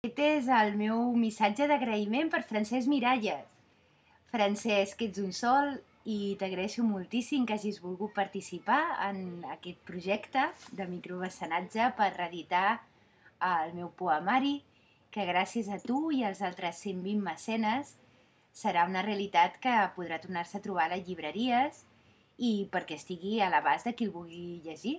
Aquest és el meu missatge d'agraïment per Francesc Miralles. Francesc, ets un sol i t'agraeixo moltíssim que hagis volgut participar en aquest projecte de micromecenatge per reeditar el meu poemari, que gràcies a tu i als altres 120 mecenes serà una realitat que podrà tornar-se a trobar a les llibreries i perquè estigui a l'abast de qui el vulgui llegir.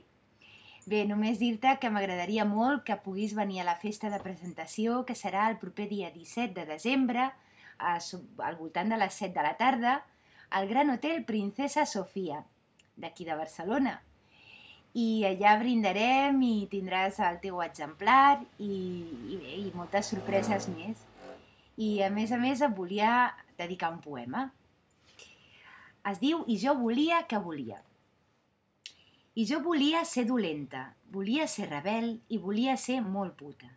Bé, només dir-te que m'agradaria molt que puguis venir a la festa de presentació, que serà el proper dia 17 de desembre, al voltant de les 7 de la tarda, al Gran Hotel Princesa Sofia, d'aquí de Barcelona. I allà brindarem i tindràs el teu exemplar i moltes sorpreses més. I a més et volia dedicar un poema. Es diu I jo volia que volia. I jo volia ser dolenta, volia ser rebel i volia ser molt puta.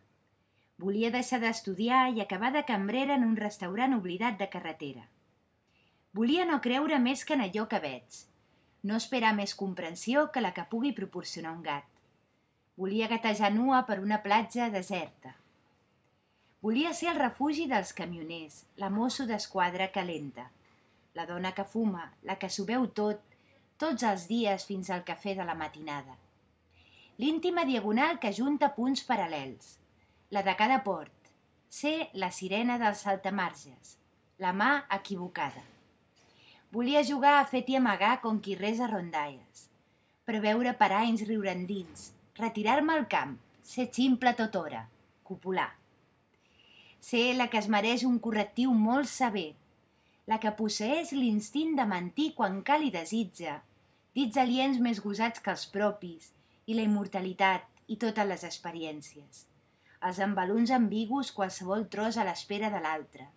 Volia deixar d'estudiar i acabar de cambrera en un restaurant oblidat de carretera. Volia no creure més que en allò que veig, no esperar més comprensió que la que pugui proporcionar un gat. Volia gatejar nua per una platja deserta. Volia ser el refugi dels camioners, la mosso d'esquadra calenta, la dona que fuma, la que s'ho veu tot, tots els dies fins al cafè de la matinada. L'íntima diagonal que junta punts paral·lels, la de cada port, ser la sirena dels saltamarges, la mà equivocada. Volia jugar a fet i amagar com qui resa rondalles, preveure paranys riure endins, retirar-me al camp, ser ximple tot hora, copular. Ser la que es mereix un correctiu molt sever, la que posseeix l'instint de mentir quan cal i desitja, dits aliens més gosats que els propis, i la immortalitat i totes les experiències. Els embaluns ambigus qualsevol tros a l'espera de l'altre.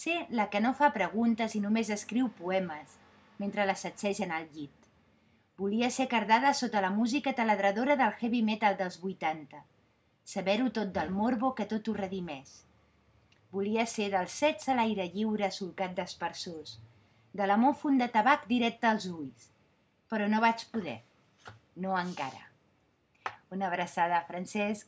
Ser la que no fa preguntes i només escriu poemes, mentre la sacsegen al llit. Volia ser cardada sota la música taladradora del heavy metal dels 80, saber-ho tot del morbo que tot ho redimés. Volia ser dels sets a l'aire lliure solcat d'espersors, de l'amor fum de tabac directe als ulls, però no vaig poder, no encara. Una abraçada, Francesc.